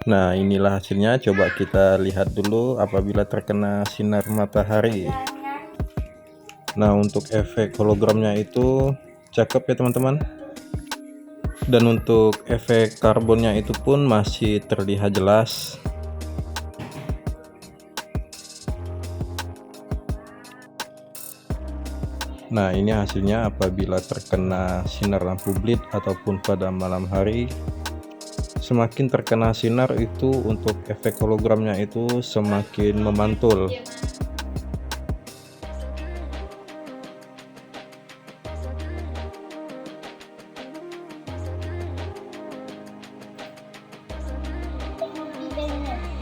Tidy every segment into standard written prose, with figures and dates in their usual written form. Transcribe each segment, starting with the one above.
Nah, inilah hasilnya. Coba kita lihat dulu apabila terkena sinar matahari. Nah, untuk efek hologramnya itu cakep ya teman-teman. Dan untuk efek karbonnya itu pun masih terlihat jelas. Nah, ini hasilnya apabila terkena sinar lampu blid ataupun pada malam hari. Semakin terkena sinar itu untuk efek hologramnya itu semakin memantul.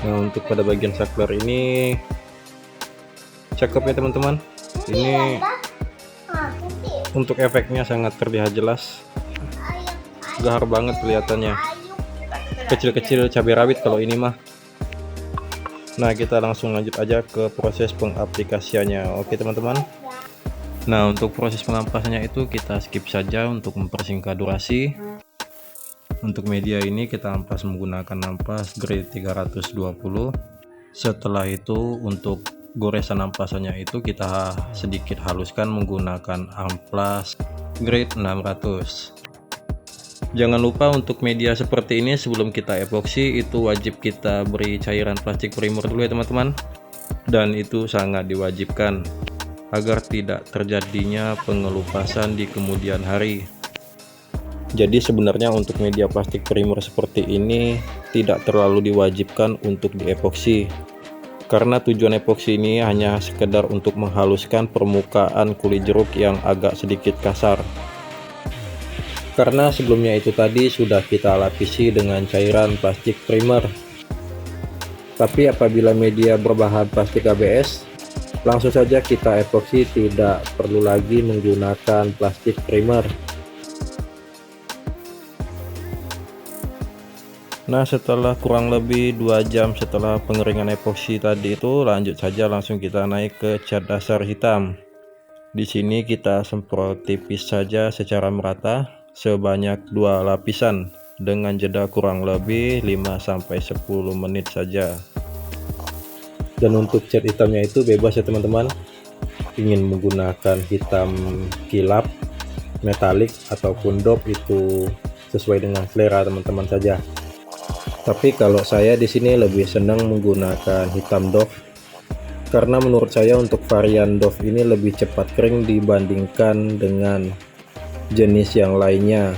Nah, untuk pada bagian saklar ini cakep ya teman-teman. Ini untuk efeknya sangat terlihat jelas, gahar banget kelihatannya, kecil-kecil cabai rawit kalau ini mah. Nah, kita langsung lanjut aja ke proses pengaplikasiannya. Oke teman-teman. Nah, untuk proses pengampasannya itu kita skip saja untuk mempersingkat durasi. Untuk media ini kita ampas menggunakan ampas grade 320. Setelah itu untuk goresan ampasannya itu kita sedikit haluskan menggunakan amplas grade 600. Jangan lupa untuk media seperti ini sebelum kita epoksi itu wajib kita beri cairan plastik primer dulu ya teman-teman. Dan itu sangat diwajibkan agar tidak terjadinya pengelupasan di kemudian hari. Jadi sebenarnya untuk media plastik primer seperti ini tidak terlalu diwajibkan untuk diepoksi, karena tujuan epoksi ini hanya sekedar untuk menghaluskan permukaan kulit jeruk yang agak sedikit kasar. Karena sebelumnya itu tadi sudah kita lapisi dengan cairan plastik primer. Tapi apabila media berbahan plastik ABS, langsung saja kita epoksi, tidak perlu lagi menggunakan plastik primer. Nah, setelah kurang lebih 2 jam setelah pengeringan epoksi tadi itu, lanjut saja langsung kita naik ke cat dasar hitam. Di sini kita semprot tipis saja secara merata sebanyak 2 lapisan dengan jeda kurang lebih 5-10 menit saja. Dan untuk cat hitamnya itu bebas ya teman-teman. Ingin menggunakan hitam kilap, metalik ataupun doff itu sesuai dengan selera teman-teman saja. Tapi kalau saya di sini lebih senang menggunakan hitam doff, karena menurut saya untuk varian doff ini lebih cepat kering dibandingkan dengan jenis yang lainnya,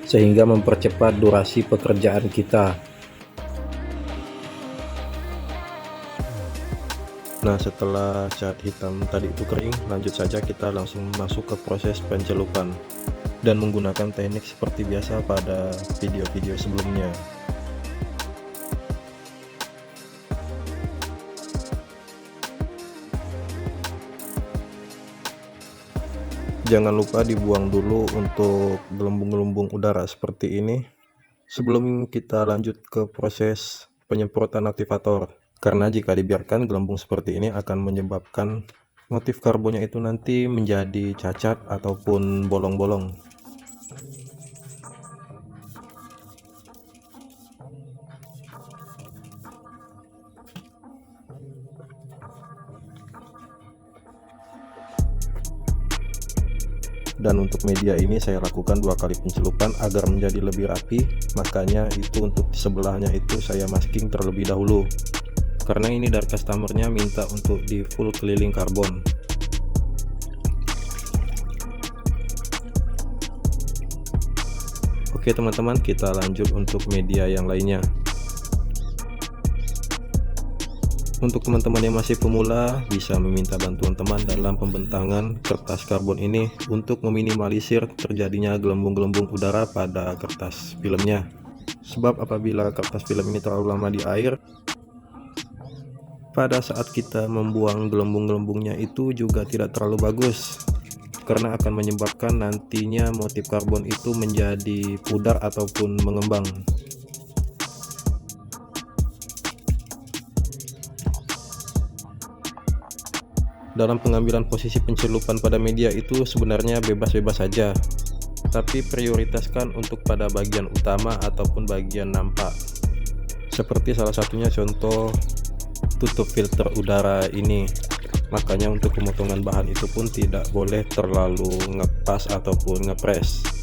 sehingga mempercepat durasi pekerjaan kita. Nah, setelah cat hitam tadi itu kering, lanjut saja kita langsung masuk ke proses pencelupan dan menggunakan teknik seperti biasa pada video-video sebelumnya. Jangan lupa dibuang dulu untuk gelembung-gelembung udara seperti ini sebelum kita lanjut ke proses penyemprotan aktivator. Karena jika dibiarkan gelembung seperti ini akan menyebabkan motif karbonnya itu nanti menjadi cacat ataupun bolong-bolong. Dan untuk media ini saya lakukan 2 kali pencelupan agar menjadi lebih rapi, makanya itu untuk sebelahnya itu saya masking terlebih dahulu, karena ini dari customernya minta untuk di full keliling karbon. Oke teman-teman, kita lanjut untuk media yang lainnya. Untuk teman-teman yang masih pemula, bisa meminta bantuan teman dalam pembentangan kertas karbon ini untuk meminimalisir terjadinya gelembung-gelembung udara pada kertas filmnya. Sebab apabila kertas film ini terlalu lama di air, pada saat kita membuang gelembung-gelembungnya itu juga tidak terlalu bagus, karena akan menyebabkan nantinya motif karbon itu menjadi pudar ataupun mengembang. Dalam pengambilan posisi pencelupan pada media itu sebenarnya bebas-bebas saja, tapi prioritaskan untuk pada bagian utama ataupun bagian nampak. seperti salah satunya contoh tutup filter udara ini. Makanya untuk pemotongan bahan itu pun tidak boleh terlalu ngepas ataupun ngepres.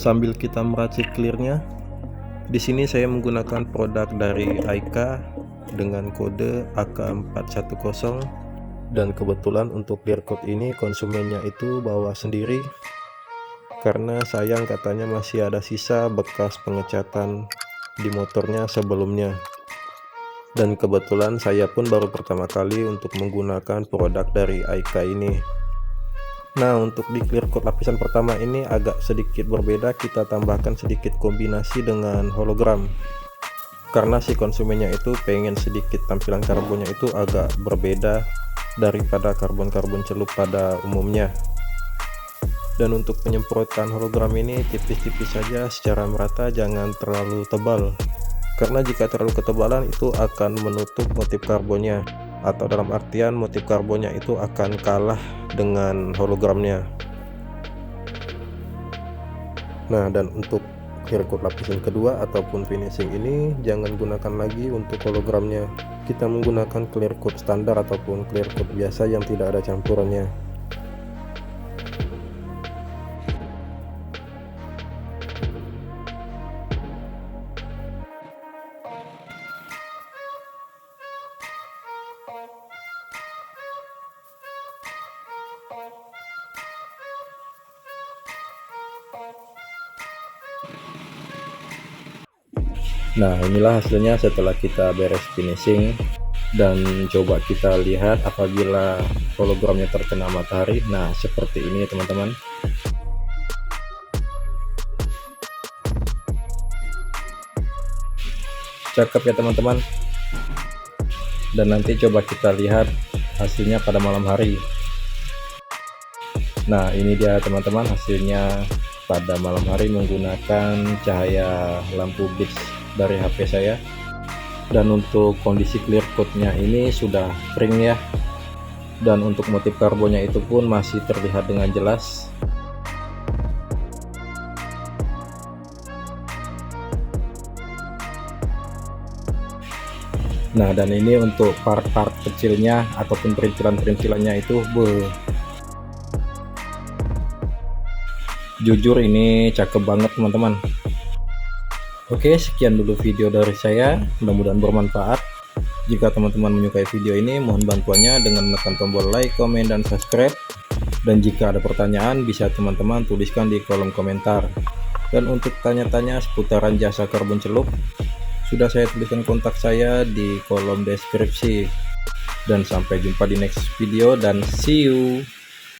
Sambil kita meracik clearnya, di sini saya menggunakan produk dari Aika dengan kode AK410, dan kebetulan untuk clear coat ini konsumennya itu bawa sendiri karena sayang katanya masih ada sisa bekas pengecatan di motornya sebelumnya. Dan kebetulan saya pun baru pertama kali untuk menggunakan produk dari Aika ini. Nah, untuk di clear coat lapisan pertama ini agak sedikit berbeda, kita tambahkan sedikit kombinasi dengan hologram karena si konsumennya itu pengen sedikit tampilan karbonnya itu agak berbeda daripada karbon-karbon celup pada umumnya. Dan untuk penyemprotan hologram ini tipis-tipis saja secara merata, jangan terlalu tebal karena jika terlalu ketebalan itu akan menutup motif karbonnya, atau dalam artian motif karbonnya itu akan kalah dengan hologramnya. Nah, dan untuk clear coat lapisan kedua ataupun finishing ini jangan gunakan lagi untuk hologramnya, kita menggunakan clear coat standar ataupun clear coat biasa yang tidak ada campurannya. Nah, inilah hasilnya setelah kita beres finishing, dan coba kita lihat apabila hologramnya terkena matahari. Nah, seperti ini teman-teman. Cakep ya teman-teman. Dan nanti coba kita lihat hasilnya pada malam hari. Nah, ini dia teman-teman hasilnya pada malam hari menggunakan cahaya lampu blitz dari HP saya. Dan untuk kondisi clear coatnya ini sudah kering ya, dan untuk motif karbonnya itu pun masih terlihat dengan jelas. Nah, dan ini untuk part-part kecilnya ataupun perintilan-perintilannya itu jujur ini cakep banget teman-teman. Oke, sekian dulu video dari saya, mudah-mudahan bermanfaat. Jika teman-teman menyukai video ini, mohon bantuannya dengan menekan tombol like, komen, dan subscribe. Dan jika ada pertanyaan, bisa teman-teman tuliskan di kolom komentar. Dan untuk tanya-tanya seputaran jasa karbon celup, sudah saya tuliskan kontak saya di kolom deskripsi. Dan sampai jumpa di next video, dan see you.